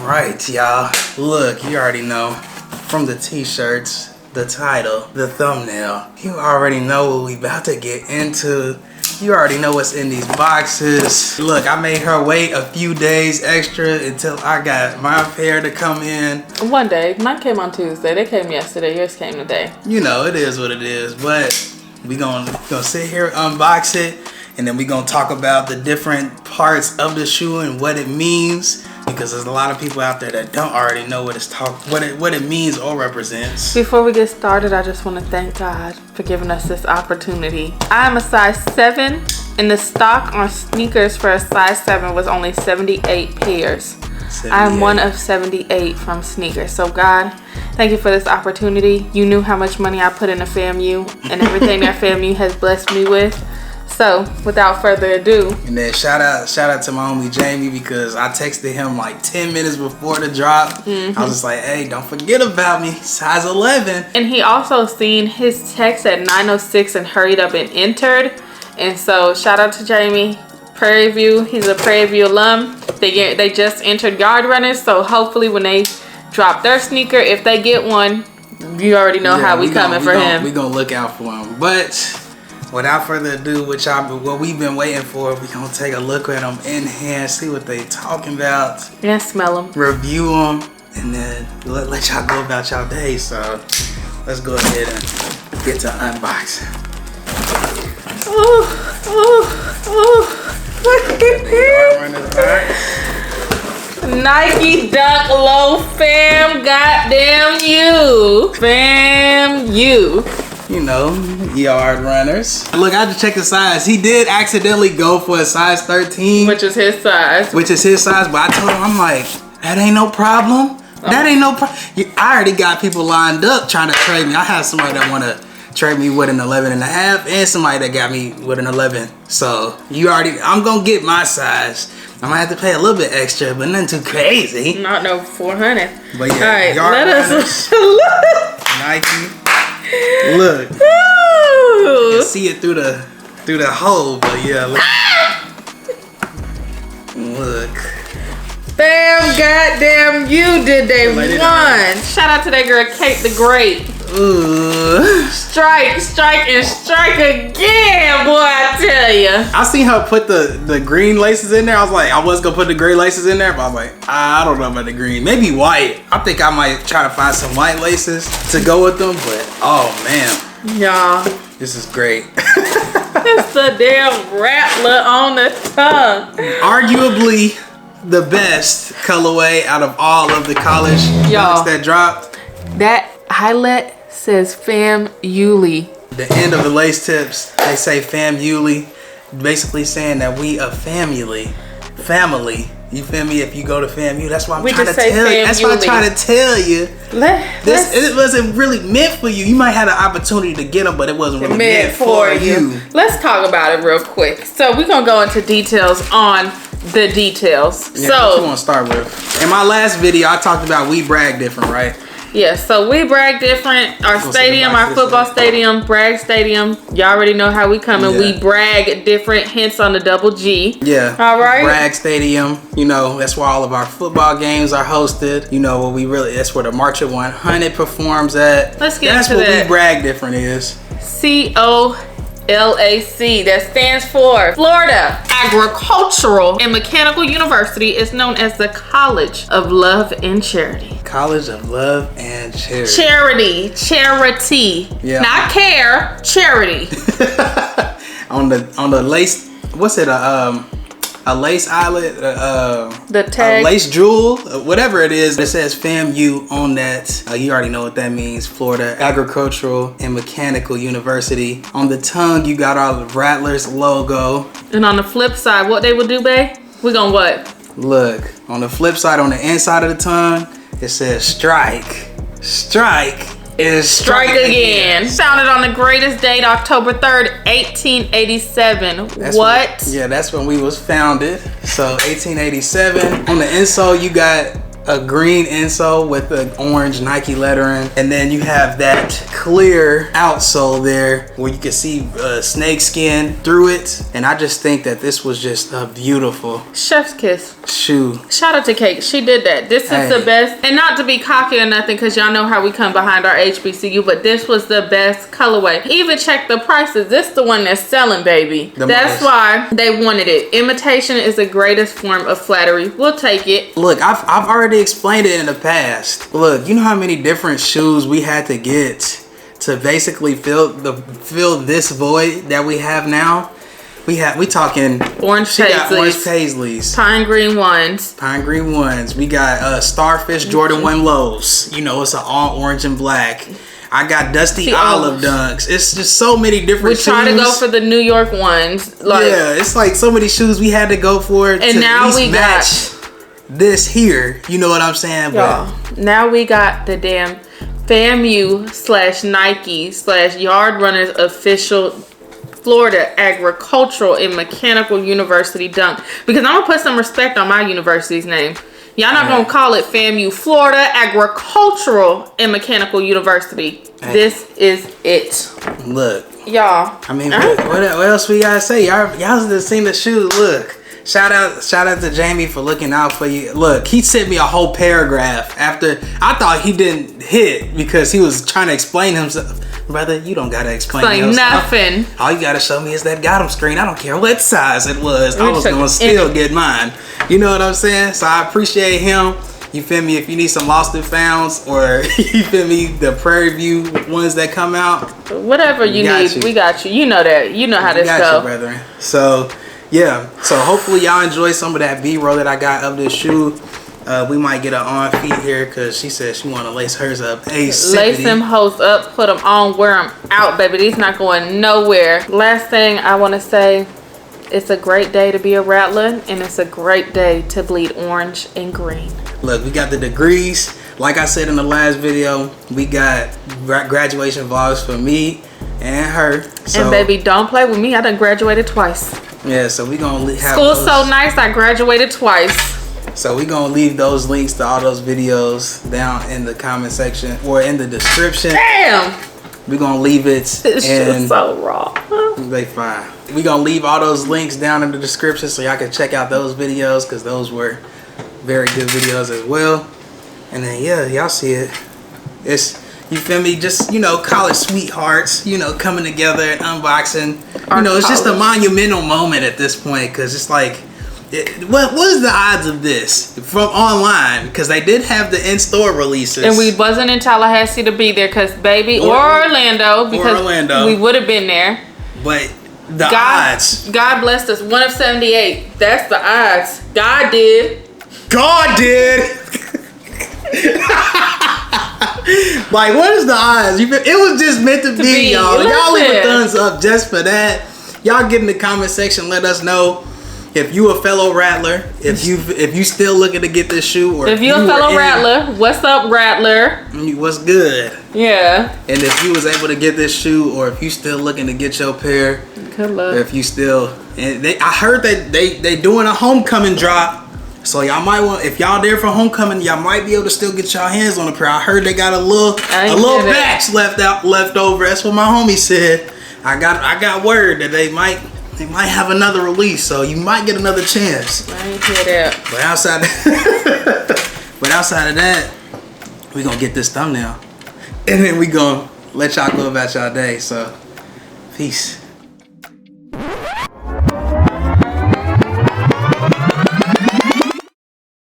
Right, y'all. Look, you already know from the t-shirts, the title, the thumbnail. You already know what we about to get into. You already know what's in these boxes. Look, I made her wait a few days extra until I got my pair to come in. One day. Mine came on Tuesday. They came yesterday. Yours came today. You know, it is what it is. But we gonna sit here, unbox it, and then we gonna talk about the different parts of the shoe and what it means. Because there's a lot of people out there that don't already know what it means or represents. Before we get started, I just want to thank God for giving us this opportunity. I'm a size 7, and the stock on sneakers for a size 7 was only 78 pairs. 78. I'm one of 78 from sneakers. So God, thank you for this opportunity. You knew how much money I put into FAMU and everything that FAMU has blessed me with. So, without further ado. And then shout out to my homie Jamie, because I texted him like 10 minutes before the drop. I was just like, hey, don't forget about me, size 11. And he also seen his text at 9:06 and hurried up and entered. And so, shout out to Jamie. Prairie View, he's a Prairie View alum. They just entered Yard Runners, so hopefully when they drop their sneaker, if they get one, you already know how we coming for him. We gonna look out for him. But without further ado, what we've been waiting for, we gonna take a look at them in hand, see what they talking about. Yeah, smell them. Review them, and then let y'all go about y'all day. So let's go ahead and get to unboxing. Nike Dunk Low Fam, goddamn you. Fam you. You know, Yard Runners. Look, I just checked the size. He did accidentally go for a size 13. Which is his size. But I told him, I'm like, that ain't no problem. That ain't no problem. I already got people lined up trying to trade me. I have somebody that want to trade me with an 11.5 and somebody that got me with an 11. So, I'm going to get my size. I'm going to have to pay a little bit extra, but nothing too crazy. Not no 400. But yeah, all right, Yard Runners, Nike. Look, you can see it through the hole, but yeah, look. Bam, goddamn you, did they won. Shout out to that girl Kate the Great. Ooh. Strike, and strike again, boy, I tell ya. I seen her put the green laces in there. I was like, I was gonna put the gray laces in there, but I was like, I don't know about the green. Maybe white. I think I might try to find some white laces to go with them, but oh man. Y'all. This is great. It's the damn rattler on the tongue. Arguably the best colorway out of all of the college dunks that dropped. That eyelet says Fam Yuli. The end of the lace tips, they say Fam Yuli, basically saying that we a family. You feel me? If you go to FAMU, that's why I'm trying to tell you. That's why I'm trying to tell you. It wasn't really meant for you. You might have the opportunity to get them, but it wasn't really meant for you. Let's talk about it real quick. So we're gonna go into details on the details. Yeah, so what you want to start with? In my last video, I talked about we brag different, right? Yeah, so we brag different. Our stadium, our football stadium, brag stadium. Y'all already know how we coming. Yeah. We brag different, hence on the double G. Yeah. All right. Brag stadium. You know, that's where all of our football games are hosted. You know, that's where the March of 100 performs at. Let's get into that. That's what we brag different is. COLAC, that stands for Florida Agricultural and Mechanical University, is known as the College of Love and Charity. College of Love and Charity. Charity. Yeah. Not care, charity. on the lace, what's it? A lace eyelet, the tag, a lace jewel, whatever it is. It says FAMU on that. You already know what that means. Florida Agricultural and Mechanical University. On the tongue, you got all the Rattlers logo. And on the flip side, what they will do, babe? We gonna what? Look, on the flip side, on the inside of the tongue, it says strike. Strike is strike again. Founded on the greatest date, October 3rd, 1887. That's when we was founded. So 1887. On the insole, you got a green insole with the orange Nike lettering, and then you have that clear outsole there where you can see snake skin through it. And I just think that this was just a beautiful chef's kiss shoe. Shout out to Kate, she did that. This is the best, and not to be cocky or nothing, because y'all know how we come behind our HBCU, but this was the best colorway. Even check the prices. This is the one that's selling, baby. That's why they wanted it. Imitation is the greatest form of flattery. We'll take it. Look, I've already explained it in the in the past. Look, you know how many different shoes we had to get to basically fill this void that we have now? We talking orange Paisleys, pine green ones. We got Starfish Jordan 1 lows. You know, it's an all orange and black. I got Dusty Olive Dunks. It's just so many different shoes. We try to go for the New York ones. Yeah, it's like so many shoes we had to go for and to now at least we match this here. You know what I'm saying? Y'all, now we got the damn FAMU / Nike / Yard Runners official Florida Agricultural and Mechanical University dunk. Because I'm gonna put some respect on my university's name. Y'all not gonna call it FAMU, Florida Agricultural and Mechanical University. This is it. Look, y'all. I mean, what else we gotta say? Y'all just seen the shoes. Look, shout out to Jamie for looking out for you. Look, he sent me a whole paragraph after I thought he didn't hit because he was trying to explain himself. Brother, you don't gotta explain nothing. All you gotta show me is that got him screen. I don't care what size it was. I was gonna still get mine. You know what I'm saying? So I appreciate him. You feel me? If you need some lost and founds, or you feel me, the Prairie View ones that come out. Whatever you need, we got you. You know that. You know how this goes, brethren. So yeah. So hopefully y'all enjoy some of that B-roll that I got of this shoe. We might get her on feet here because she said she want to lace hers up. Lace them hoes up, put them on, wear them out, baby. These not going nowhere. Last thing I want to say, it's a great day to be a Rattler, and it's a great day to bleed orange and green. Look, we got the degrees. Like I said in the last video, we got graduation vlogs for me and her. So, and baby, don't play with me. I done graduated twice. Yeah, so we gonna have school's so nice. I graduated twice. So we're going to leave those links to all those videos down in the comment section or in the description. Damn! We're going to leave it. This shit's so raw. They fine. We're going to leave all those links down in the description so y'all can check out those videos because those were very good videos as well. And then, yeah, y'all see it. It's, you feel me? Just, you know, college sweethearts, you know, coming together and unboxing. You know, it's just a monumental moment at this point because it's like, what is the odds of this from online? Because they did have the in-store releases, and we wasn't in Tallahassee to be there because baby, or Orlando, because we would have been there. But the odds, God blessed us. 1 of 78. That's the odds. God did. Like, what is the odds? It was just meant to be, y'all. Y'all leave a thumbs up just for that. Y'all get in the comment section. Let us know. If you a fellow Rattler, if you still looking to get this shoe, or if you a fellow Rattler, what's up, Rattler? What's good? Yeah. And if you was able to get this shoe, or if you still looking to get your pair, good luck. If you still, and I heard that they doing a homecoming drop, so y'all might want, if y'all there for homecoming, y'all might be able to still get y'all hands on a pair. I heard they got a little batch left over. That's what my homie said. I got word that they might have another release, so you might get another chance. I ain't hear that. But outside of that, we gonna get this thumbnail, and then we gonna let y'all go about y'all day. So, peace.